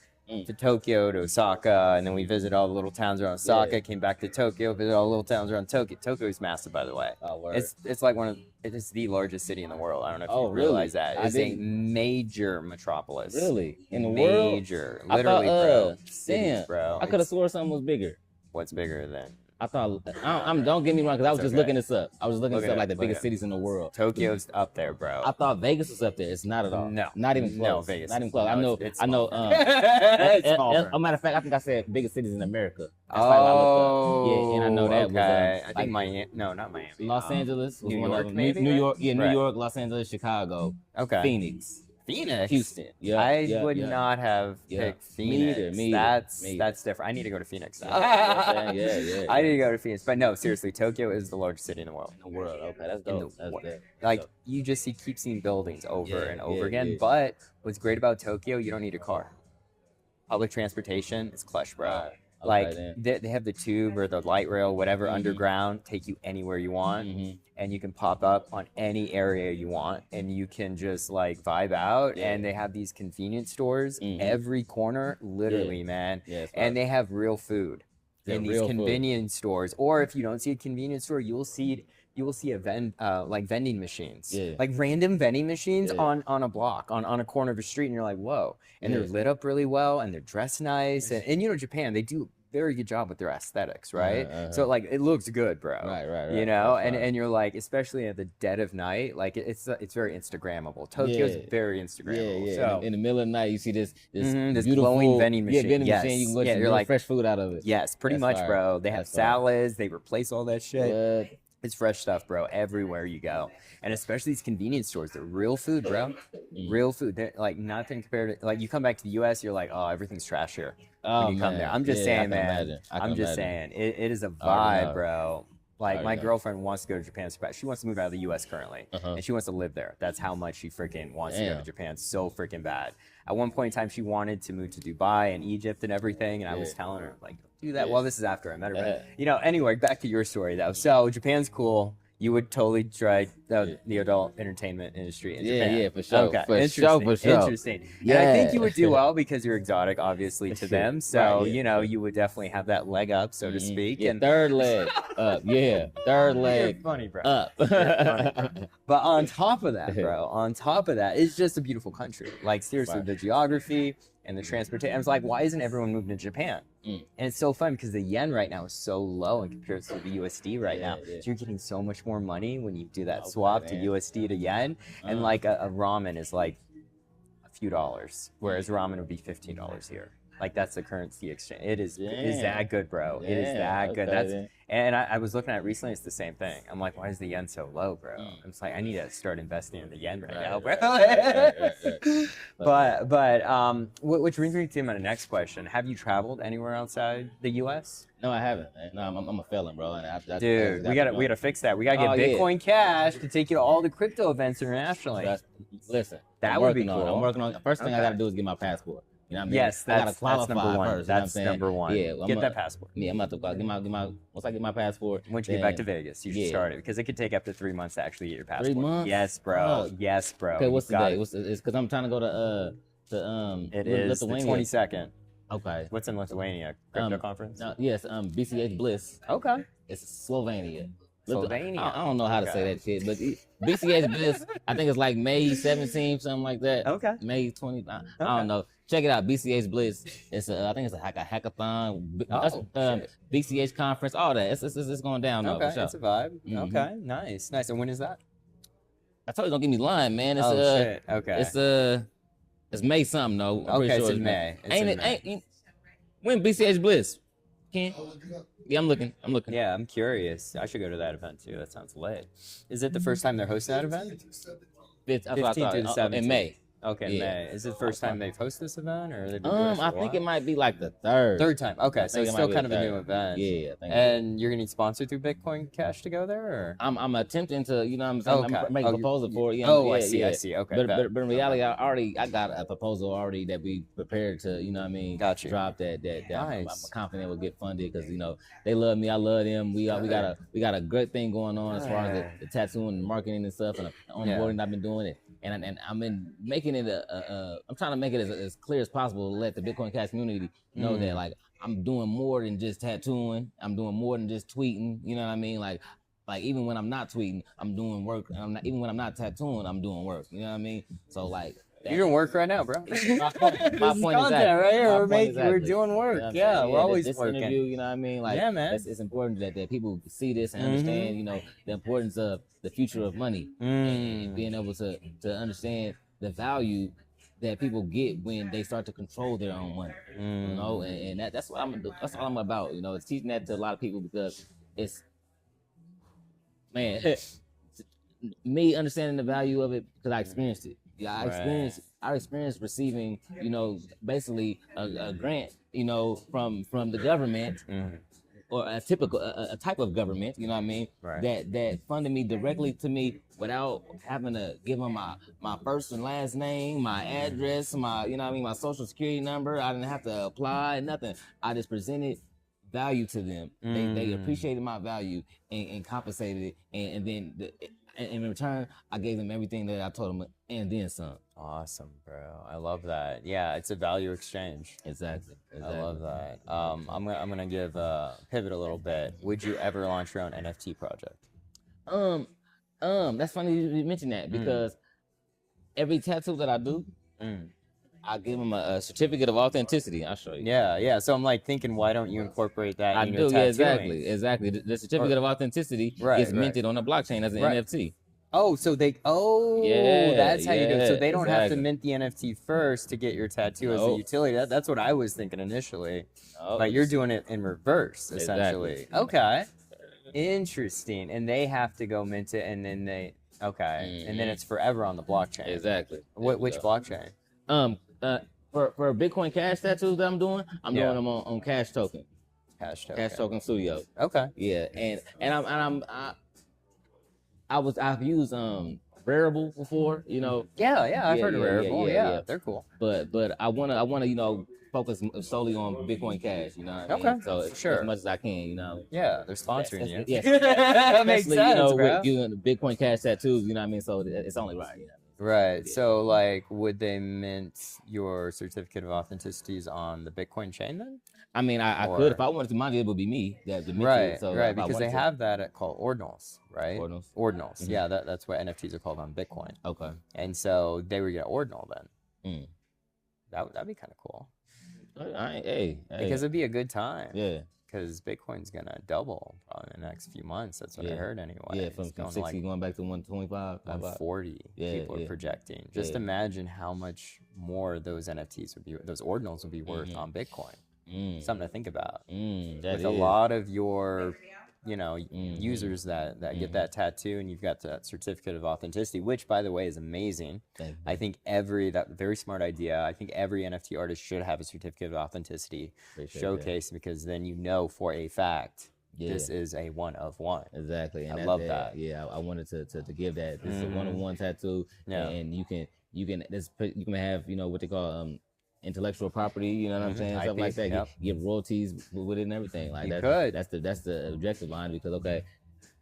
To Tokyo, to Osaka, and then we visited all the little towns around Osaka. Yeah. Came back to Tokyo, visited all the little towns around Tokyo. Tokyo is massive, by the way. Oh, word. It's like it is the largest city in the world. I don't know if you Oh, really? realize that. I It's a didn't. major metropolis. Really? In the world? Major, I literally, thought, bro. Cities, damn, bro. I could have swore something was bigger. What's bigger than I thought. Don't get me wrong, because I was It's just okay. looking this up. I was looking Look this it up, like up, the look biggest it up. cities in the world. Tokyo's up there, bro? I thought Vegas was up there. It's not at all. No. Not even close. No, Vegas Not even is- close. no, I know. it's I know. smaller. It's smaller. A matter of fact, I think I said biggest cities in America. That's probably what I looked up. Yeah, and I know that okay. was I think Miami. No, not Miami. Los Angeles was New one York, of them. maybe, New right? York, yeah, New Right. York, Los Angeles, Chicago, Okay. Phoenix, Phoenix. Houston. Yeah, I would not have Yeah. picked Me Phoenix. either, me either, me either. That's different. I need to go to Phoenix now. Yeah. I need to go to Phoenix. But no, seriously, Tokyo is the largest city in the world. In the world. Okay, that's In dope. the That's world. dope. Like Dope. you just keep seeing buildings over Yeah, and over yeah, again. yeah. But what's great about Tokyo, you don't need a car. Public transportation is clutch, bro. Right. Okay, Like then. they have the tube or the light rail, whatever, underground, take you anywhere you want, and you can pop up on any area you want, and you can just like vibe out. Yeah. And they have these convenience stores every corner, literally, man. Yeah, it's And they have real food Yeah, in these real food. convenience stores. Or if you don't see a convenience store, you will see like vending machines, Yeah. like random vending machines Yeah. on a block, on a corner of a street, and you're like, whoa. And Yeah. they're lit up really well, and they're dressed nice, and you know, Japan, they do a very good job with their aesthetics, right? So like it looks good, bro. Right. You know, That's and right. and you're like, especially at the dead of night, like it's very Instagrammable. Tokyo's Yeah. very Instagrammable. Yeah. So In the middle of the night, you see this this beautiful glowing vending machine. Yeah, vending Yes. machine. You can go Yeah, get you're real like- fresh food out of it. yes, pretty That's much, fire. bro. They have That's fire. salads. They replace all that shit. What? It's fresh stuff, bro, everywhere you go. And especially these convenience stores, they're real food, bro. Real food. They're like nothing compared to, like, you come back to the US, you're like, oh, everything's trash here when you come there. I'm just saying, man. I'm just saying, it is a vibe, know. bro. Like, my know. girlfriend wants to go to Japan. She wants to move out of the US currently, and she wants to live there. That's how much she freaking wants to go to Damn. Japan so freaking bad. at one point in time she wanted to move to Dubai and Egypt and everything, and I was telling her like, do that. Well, this is after I met her, but you know. Anyway, back to your story though. So Japan's cool. You would totally try the adult entertainment industry in Japan. Yeah, for sure. Okay, For interesting. sure. Interesting. Yeah. And I think you would do well because you're exotic, obviously, to them. So, you know, you would definitely have that leg up, so to speak. Yeah, and third leg up. Yeah, third leg You're funny, bro. up. Funny, bro. But on top of that, bro, on top of that, it's just a beautiful country. Like, seriously, the geography and the transportation. I was like, why isn't everyone moving to Japan? And it's so fun because the yen right now is so low in comparison to the USD right now. So you're getting so much more money when you do that swap to USD to yen. And like a ramen is like a few dollars, whereas ramen would be $15 here. Like that's the currency exchange. It is that good, bro. It is that good. That's and I was looking at it recently. It's the same thing. I'm like, why is the yen so low, bro? I'm just like, I need to start investing in the yen right now, bro. But which brings me to my next question. Have you traveled anywhere outside the U.S.? No, I haven't. No, I'm a felon, bro. And dude, we gotta fix that. We gotta get Bitcoin Cash to take you to all the crypto events internationally. Listen, that would be cool. I'm working on. The first thing I gotta do is get my passport. You know what I mean? Yes, that's number one. First, that's you know number one. Yeah, get that passport. Yeah, I'm about to get my. Once I get my passport, once you get back to Vegas, you should start it because it could take up to 3 months to actually get your passport. 3 months? Yes, bro. Yes, bro. Okay, what's the day? It's because I'm trying to go to It is the 22nd. Okay. What's in Lithuania? Crypto conference? Yes, BCH Bliss. Okay. It's Slovenia. Slovenia. I don't know how to say that shit, but BCH Bliss, I think it's like May 17th, something like that. Okay. May 20. I don't know. Check it out, BCH Bliss. I think it's a hackathon. BCH conference, all that. It's going down. Okay, sure. it's a vibe. Okay, nice. And when is that? I told you don't get me lying, man. It's shit. Okay. It's May something though. I'm okay, pretty sure it's in May. Ain't when BCH Bliss? Ken? Yeah, I'm looking. Yeah, I'm curious. I should go to that event too. That sounds lit. Is it the first time they're hosting that event? 15th through the 17th. In May. Okay, May. Is it the first time they've hosted this event, or they've been I think it might be like the third time. Okay, so it's still kind of a new event. Yeah, I think. And you're gonna need sponsored through Bitcoin Cash to go there, or? I'm attempting to, you know what I'm saying? Okay. I'm making a proposal for it. I see. Okay. But in reality, I got a proposal already that we prepared to, you know what I mean? Got you. Drop that. Nice. I'm confident will get funded because you know they love me, I love them. We got a good thing going on as far as the tattooing and marketing and stuff and the onboarding I've been doing it. And I'm in making it I'm trying to make it as clear as possible to let the Bitcoin Cash community know that like I'm doing more than just tattooing. I'm doing more than just tweeting. You know what I mean? Like even when I'm not tweeting, I'm doing work. And even when I'm not tattooing, I'm doing work. You know what I mean? So like you're doing work right now, bro. my point is that right here. We're doing work. You know we're always this working. Interview, you know what I mean? Like, yeah, man. It's important that people see this and understand, you know, the importance of the future of money and being able to understand the value that people get when they start to control their own money. You know, and that's what that's all I'm about. You know, it's teaching that to a lot of people because it's me understanding the value of it because I experienced it. Yeah, I experienced receiving, you know, basically a grant, you know, from the government or a type of government, you know what I mean? Right. That funded me directly to me without having to give them my first and last name, my address, my, you know what I mean, my social security number. I didn't have to apply, nothing. I just presented value to them. They appreciated my value and compensated it, and then in return, I gave them everything that I told them and then some. Awesome, bro. I love that. Yeah, it's a value exchange. Exactly. I love that. I'm gonna give pivot a little bit. Would you ever launch your own NFT project? That's funny you mentioned that because every tattoo that I do, I give them a certificate of authenticity. I'll show you. Yeah. So I'm like thinking, why don't you incorporate that in your tattooing? Yeah, exactly. The certificate of authenticity is minted on the blockchain as an NFT. Oh, so that's how you do it. So they don't have to mint the NFT first to get your tattoo as a utility. That's what I was thinking initially. But you're doing it in reverse, essentially. Exactly. Okay. Interesting. And they have to go mint it, and then and then it's forever on the blockchain. Exactly. Which blockchain? For Bitcoin Cash tattoos that I'm doing them on Cash Token. Cash Token Studio. Okay. Yeah, and I've used Rarible before, you know. Yeah, I've heard of Rarible. Yeah, they're cool. But I wanna you know focus solely on Bitcoin Cash. You know what I mean? Okay, So sure. as much as I can, you know. Yeah, they're sponsoring you. Yeah, that makes sense, you know, bro. with using the Bitcoin Cash tattoos. You know what I mean? So it's only right. You know? Right. So, like, would they mint your certificate of authenticities on the Bitcoin chain then? I mean, I could if I wanted to. Mind it would be me that would mint it. So right. Because they have that called ordinals, right? Ordinals. Ordinals. Yeah, that's what NFTs are called on Bitcoin. Okay. And so they would get ordinal then. Mm. That'd be kind of cool. Hey. Because it'd be a good time. Yeah. Because Bitcoin's gonna double probably in the next few months. That's what I heard anyway. Yeah, from 60 going back to 125, 140. People are projecting. Just imagine how much more those NFTs would be, those ordinals would be worth on Bitcoin. Something to think about. With a lot of your, you know, users that get that tattoo, and you've got that certificate of authenticity, which by the way is amazing. I think very smart idea. I think every NFT artist should have a certificate of authenticity showcase, because then you know for a fact this is a one of one. Exactly. And I love that. Yeah, I wanted to give that. This is a one-of-one tattoo. Yeah. And you can have, you know, what they call intellectual property, you know what I'm saying, stuff like that. Get royalties with it and everything. Like that's the objective line, because okay,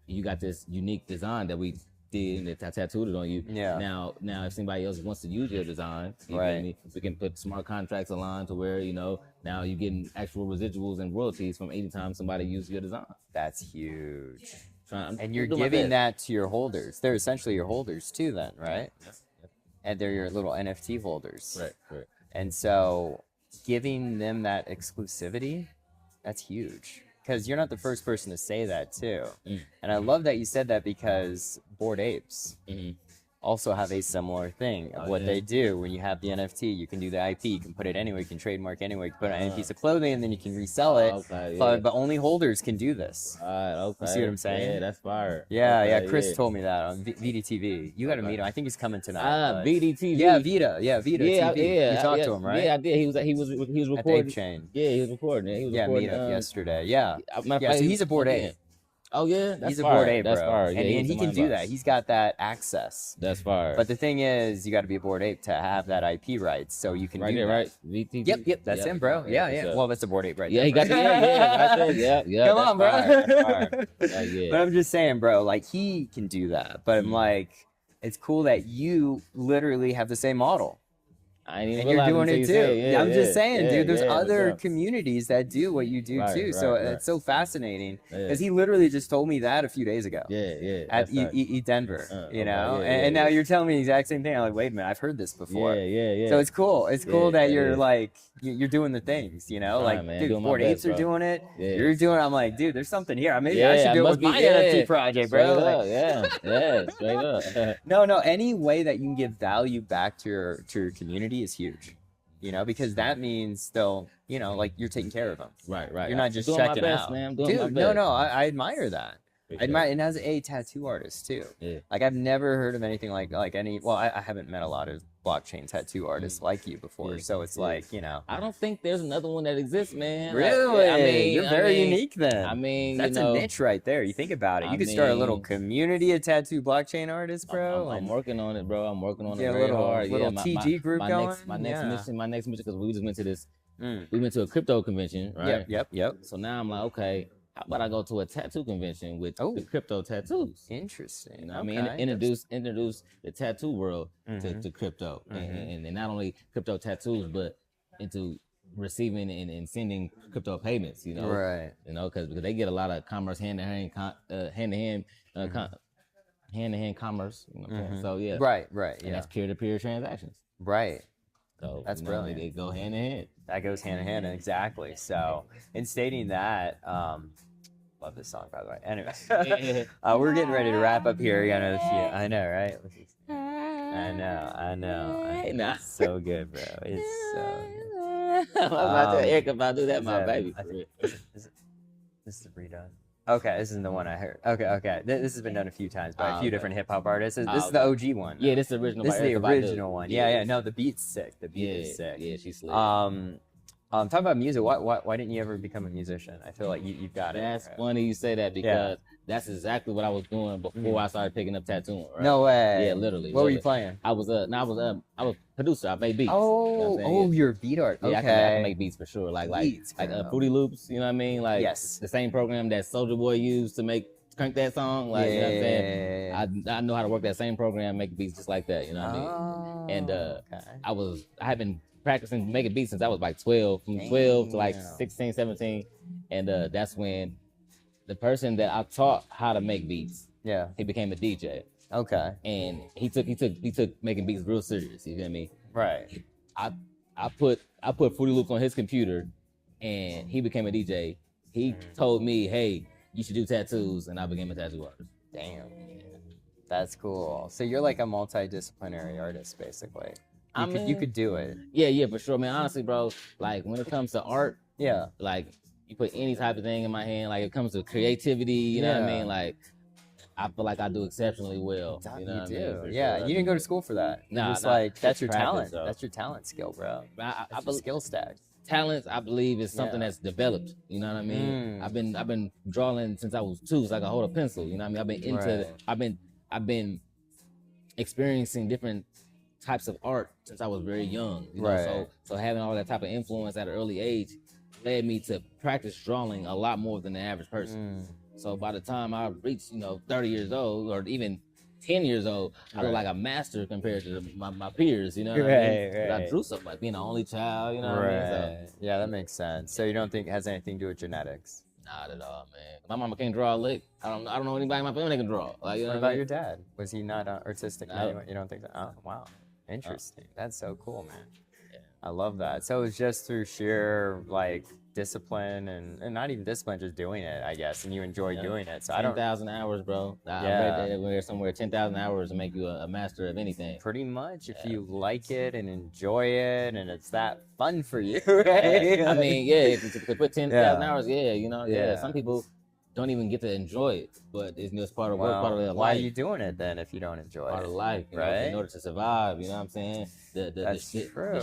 you got this unique design that we did and that tattooed it on you. Yeah. Now if somebody else wants to use your design, you feel me, we can put smart contracts aligned to where, you know, now you're getting actual residuals and royalties from any time somebody uses your design. That's huge. And you're you're giving that to your holders. They're essentially your holders too then, right? Yeah. And they're your little NFT holders. Right. And so giving them that exclusivity, that's huge. Because you're not the first person to say that too. And I love that you said that, because Bored Apes also have a similar thing of what they do. When you have the NFT, you can do the IP, you can put it anywhere, you can trademark anywhere, you can put it on any piece of clothing, and then you can resell it. But only holders can do this. You see what I'm saying? Yeah, that's fire. Yeah, Chris told me that on VDTV. You got to meet him. I think he's coming tonight. VDTV. Yeah, Vita TV. You talked to him, right? Yeah, I did. He was recording. At the Ape Chain. Yeah, he was recording. Meet up yesterday. Yeah. So he's a Bored Ape. Oh yeah, he's a Bored Ape, bro. That's fire. Yeah, and he can do that. He's got that access. That's fire. But the thing is, you got to be a Bored Ape to have that IP rights, so you can do that. Right? VTV. Yep. That's him, bro. Yeah. Well, that's a Bored Ape, right? Yeah, he got right there. Yeah. Come on, bro. Yeah. But I'm just saying, bro. Like, he can do that. But I'm like, it's cool that you literally have the same model. I ain't even and you're doing it too. I'm just saying, dude, there's other communities that do what you do too. So it's so fascinating, because he literally just told me that a few days ago. At Denver, you know, and now you're telling me the exact same thing. I'm like, wait a minute, I've heard this before. Yeah. So it's cool. It's cool that you're like, you're doing the things, you know, like, man, dude, Bored Apes are doing it. Yeah. You're doing it. I'm like, dude, there's something here. Maybe I should do it with my NFT project, bro. Straight up. No, any way that you can give value back to your community is huge. You know, because that means they'll, you know, like, you're taking care of them. Right. You're not just doing checking my best, out. Man. Dude, no, I admire that. I admire, and as a tattoo artist too. Yeah. Like, I've never heard of anything like any. Well, I haven't met a lot of blockchain tattoo artists like you before, so it's like, you know. I don't think there's another one that exists, man. Really? I mean, you're very unique then. I mean, that's a niche right there. You think about it. You could start a little community of tattue blockchain artists, bro. I'm working on it, bro. I'm working on it very hard. Little TG group going. My next mission, because we just went to this. We went to a crypto convention, right? Yep. So now I'm like, okay, how about I go to a tattoo convention with the crypto tattoos? Interesting. You know what I mean? Introduce the tattoo world to crypto, and not only crypto tattoos, but into receiving and sending crypto payments. You know, right? You know, because they get a lot of commerce hand to hand commerce. You know what I'm saying? So yeah, right. And that's peer to peer transactions. Right. So that's brilliant. They go hand in hand. That goes hand in hand, exactly. So, in stating that, love this song, by the way. Anyway, we're getting ready to wrap up here. I know, right? I know. It's so good, bro. It's so good. I'm about to Eric about to do that, my baby. This is redone. Okay, this isn't the one I heard. Okay. This has been done a few times by a few different hip hop artists. This is the OG one. Yeah, this is the original. This is the original one. Yeah. No, the beat's sick. The beat is sick. Yeah, she's slick. Talk about music. Why didn't you ever become a musician? I feel like you've got it. That's funny you say that because that's exactly what I was doing before I started picking up tattooing. Right? No way. Yeah, literally. What were you playing? I was I was producer. I made beats. Oh, you know you're a beat art. Yeah, Okay. I can make beats for sure. Like Fruity Loops. You know what I mean? Like yes. The same program that Soulja Boy used to crank that song. Like you know what I'm saying? I know how to work that same program, make beats just like that. You know what I mean? And I had been practicing making beats since I was like 12, from 12 to like 16, 17. And that's when the person that I taught how to make beats, he became a DJ. Okay. And he took making beats real serious, you feel me? Right. I put Fruity Loops on his computer and he became a DJ. He told me, hey, you should do tattoos, and I became a tattoo artist. Damn. That's cool. So you're like a multidisciplinary artist, basically. You could do it. Yeah, for sure, man. Honestly, bro, like when it comes to art, like you put any type of thing in my hand, like it comes to creativity, you know what I mean? Like I feel like I do exceptionally well. You know what I mean? Yeah, you didn't go to school for that. Nah, just like that's your practice, talent. though. That's your talent skill, bro. I skill stack. Talent, I believe, is something that's developed. You know what I mean? I've been drawing since I was 2, so I can hold a pencil. You know what I mean? I've been experiencing different types of art since I was very young. You know? So having all that type of influence at an early age led me to practice drawing a lot more than the average person. So by the time I reached, 30 years old or even 10 years old, I look like a master compared to my peers, you know what I mean? Right. I drew something like being an only child, you know what I mean? So, yeah, that makes sense. So you don't think it has anything to do with genetics? Not at all, man. My mama can't draw a lick. I don't know anybody in my family that can draw. Like, you know what about your dad? Was he not artistic? No. You don't think that? Oh, wow. Interesting. That's so cool, man. Yeah. I love that. So it's just through sheer discipline and not even discipline, just doing it, I guess, and you enjoy doing it. So 10,000 hours, bro. I read that somewhere 10,000 hours to make you a master of anything. Pretty much, if you like it and enjoy it, and it's that fun for you, right? I mean, if you put 10,000 hours, some people don't even get to enjoy it, but it's just part of work, part of their life. Why are you doing it then if you don't enjoy it? Part of life, right? In order to survive, you know what I'm saying? The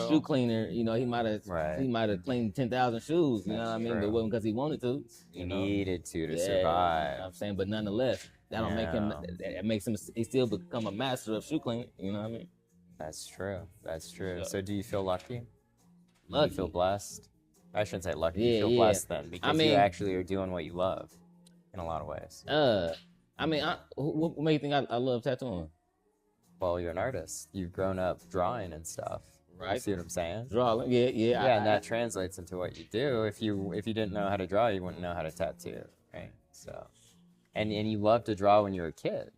shoe cleaner, he might have cleaned 10,000 shoes, you know what I mean? But it wasn't because he wanted to. He needed to survive. You know what I'm saying? But nonetheless, that don't make him. It makes him. He still become a master of shoe cleaning. You know what I mean? That's true. That's true. So do you feel lucky? Lucky. Do you feel blessed? I shouldn't say lucky. You feel blessed then because you actually are doing what you love. In a lot of ways. What made you think I love tattooing? Well, you're an artist. You've grown up drawing and stuff. Right. You see what I'm saying? Drawing, yeah. And that translates into what you do. If you didn't know how to draw, you wouldn't know how to tattoo, right? So, and you love to draw when you were a kid.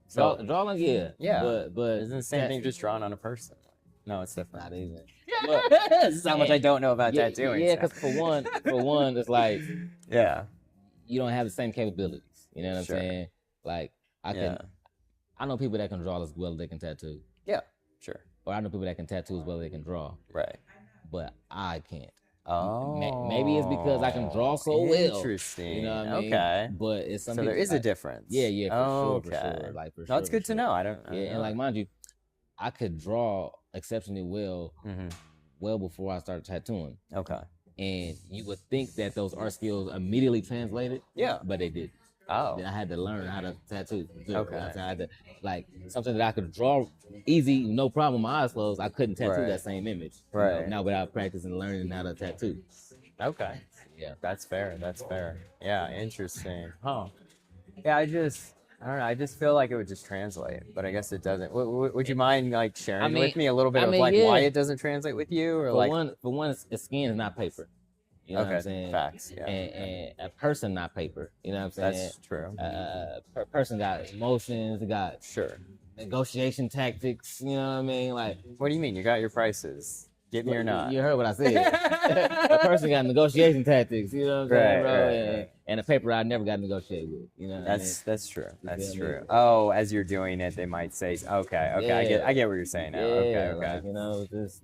So drawing, yeah. But isn't the same thing just drawing on a person? No, it's different. Not even. This is how much I don't know about tattooing. Yeah, because for one, it's like you don't have the same capabilities. You know what I'm saying? Like I know people that can draw as well as they can tattoo. Yeah, sure. Or I know people that can tattoo as well as they can draw. Right. But I can't. Oh. Maybe it's because I can draw so well. Interesting. You know what I mean? Okay. But it's something. So there is a difference. Yeah, for sure. Like for sure. That's good to know. I don't know. And like mind you, I could draw exceptionally well well before I started tattooing. Okay. And you would think that those art skills immediately translated. Yeah. But they didn't. Oh. Then I had to learn how to tattoo. Okay. I had to, something that I could draw easy, no problem, my eyes closed, I couldn't tattoo that same image. Right. Now without practicing and learning how to tattoo. Okay. Yeah. That's fair. Yeah, interesting. Huh. Yeah, I don't know. I just feel like it would just translate, but I guess it doesn't. Would you mind sharing with me a little bit of why it doesn't translate with you, or for one, the skin is not paper. You know what I'm saying? Facts. Yeah. And a person, not paper. You know what I'm saying? That's true. A person got emotions, got negotiation tactics. You know what I mean? What do you mean? You got your prices. Get me or not? You heard what I said. A person got negotiation tactics. You know what I'm saying, bro? Right. And a paper I never got to negotiate with. You know. That's true. That's true. Oh, as you're doing it, they might say, okay, I get what you're saying now. Okay.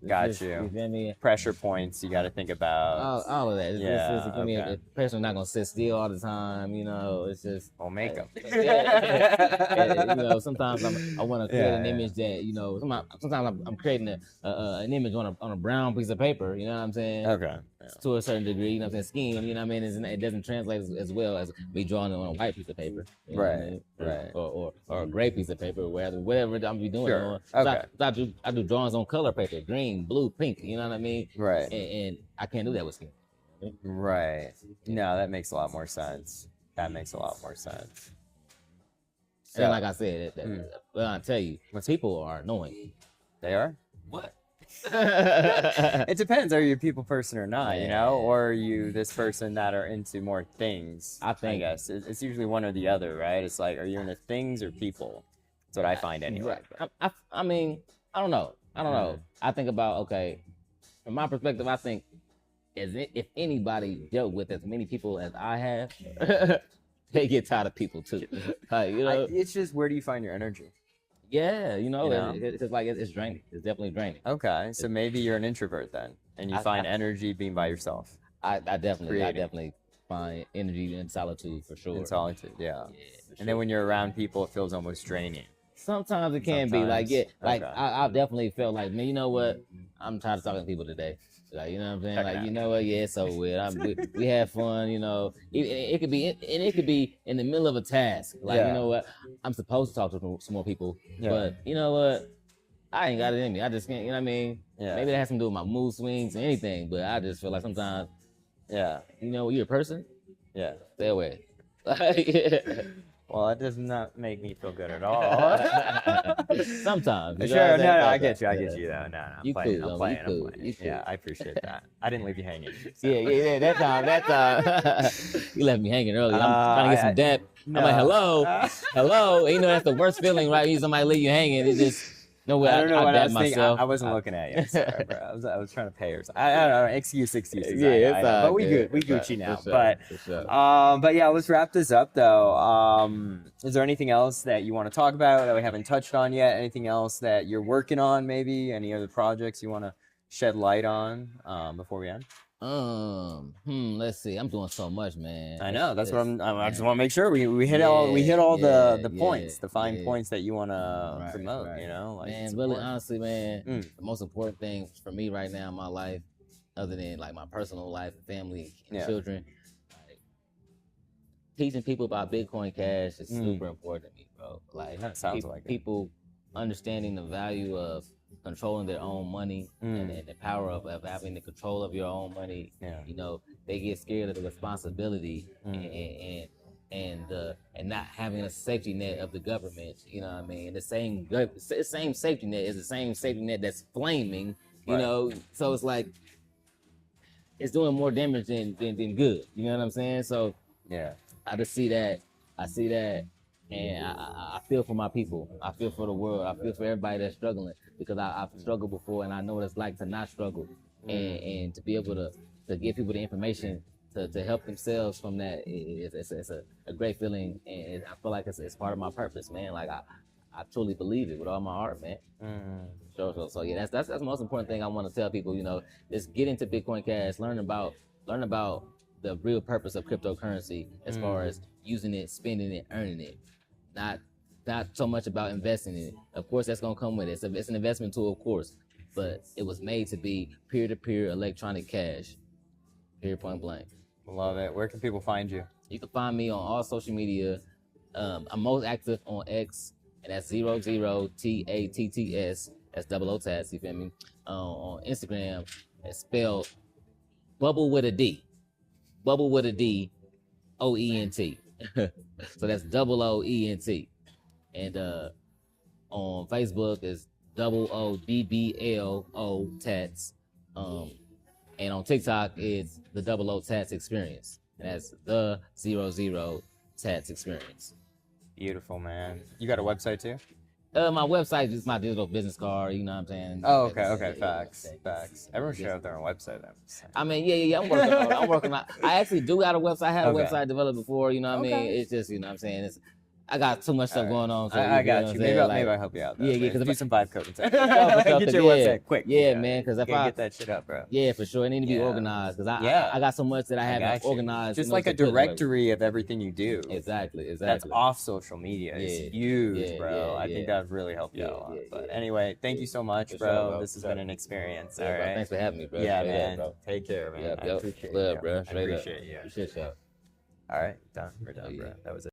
Got you. You feel me? Pressure points you got to think about. All of that. A person's not gonna sit still all the time. You know, it's just. Well, make them. Sometimes I want to create an image that sometimes I'm creating an image on a brown piece of paper. You know what I'm saying? Okay. to a certain degree, you know what I'm saying, scheme, you know what I mean, it doesn't translate as well as me drawing it on a white piece of paper. You know what I mean? Right. Or a gray piece of paper, whatever I'm be doing. Sure. It on. Okay. So I do drawings on color paper, green, blue, pink, you know what I mean? Right. And I can't do that with skin. Right. No, that makes a lot more sense. So, And like I said, well, I tell you, people are annoying. They are? What? It depends. Are you a people person or not, you know? Or are you this person that are into more things? I guess. It's usually one or the other, right? It's like, are you into things or people? That's what I find anyway. I mean, I don't know. I think about, okay, from my perspective, I think if anybody dealt with as many people as I have, they get tired of people too. You know? It's just, where do you find your energy? Yeah, it's like it's draining. It's definitely draining. Okay, so maybe you're an introvert then, and you find energy being by yourself. I definitely find energy in solitude for sure. In solitude, yeah. And then when you're around people, it feels almost draining. Sometimes it can be like, I definitely felt like, man, you know what? I'm tired of talking to people today. Like, you know what I'm saying? Like, you know what? Yeah, it's so weird. We have fun, you know. It could be in the middle of a task. Like, you know what? I'm supposed to talk to some more people, but you know what? I ain't got it in me. I just can't. You know what I mean? Yeah. Maybe that has something to do with my mood swings or anything, but I just feel like sometimes, you know, you're a person. Yeah. Stay away. Well, that does not make me feel good at all. Sometimes. Sure, no, I get you. Though. No, I'm playing. Yeah, I appreciate that. I didn't leave you hanging. So. Yeah. That time. You left me hanging earlier. I'm trying to get some depth. No. I'm like, hello. And you know, that's the worst feeling, right? When somebody leave you hanging. It's just. No way. I don't know what I was thinking. I wasn't looking at you. Sorry, bro. I was trying to pay her. I don't know. Excuses. Yeah, but we good. We Gucci now. But yeah, let's wrap this up though. Is there anything else that you want to talk about that we haven't touched on yet? Anything else that you're working on? Maybe any other projects you want to shed light on before we end? Let's see. I'm doing so much, man. I know. That's what I just want to make sure we hit all the points, the fine points that you want to promote. Right. You know, like, man. Really, honestly, man, the most important thing for me right now in my life, other than like my personal life, family, and children, like, teaching people about Bitcoin Cash is super important to me, bro. Like, that sounds like people understanding the value of controlling their own money and the power of having the control of your own money. You know, they get scared of the responsibility and not having a safety net of the government. You know what I mean? The same safety net is the same safety net that's flaming. You know, so it's like it's doing more damage than good. You know what I'm saying? So I just see that. And I feel for my people. I feel for the world. I feel for everybody that's struggling, because I've struggled before, and I know what it's like to not struggle. And to be able to give people the information to help themselves from that, it's a great feeling. And I feel like it's part of my purpose, man. Like I truly believe it with all my heart, man. So yeah, that's the most important thing I want to tell people. You know, is get into Bitcoin Cash, learn about the real purpose of cryptocurrency as far as using it, spending it, earning it. Not so much about investing in it. Of course, that's gonna come with it. It's an investment tool, of course, but it was made to be peer-to-peer electronic cash. Period, point blank. Love it. Where can people find you? You can find me on all social media. I'm most active on X, and that's 00TATTS. That's 00 tats. You feel me? On Instagram, it's spelled bubble with a D. Bubble with a D, OENT. So that's OOENT. And on Facebook is OODBLO tats. And on TikTok it's the 00 tats experience. And that's the 00 tats experience. Beautiful, man. You got a website too? My website is my digital business card, you know what I'm saying? Oh, okay. Facts. Everyone should have their own website. I mean, yeah. I'm working on it. I actually do got a website. I had a website developed before, you know what I mean? It's just, you know what I'm saying? I got so much stuff going on. So I got you. Maybe I'll help you out. Though, because do some vibe coding. Get your website quick. Yeah, man. Because if I get that shit up, bro. Yeah, for sure. It need to be organized. Because I got so much that I haven't organized. Just like a directory of everything you do. Exactly. That's off social media. It's huge, bro. I think that would really help you out a lot. But anyway, thank you so much, bro. This has been an experience. All right. Thanks for having me, bro. Yeah, man. Take care, man. I appreciate you. Bro. I appreciate you. Appreciate y'all. All right, done. We're done, bro. That was it.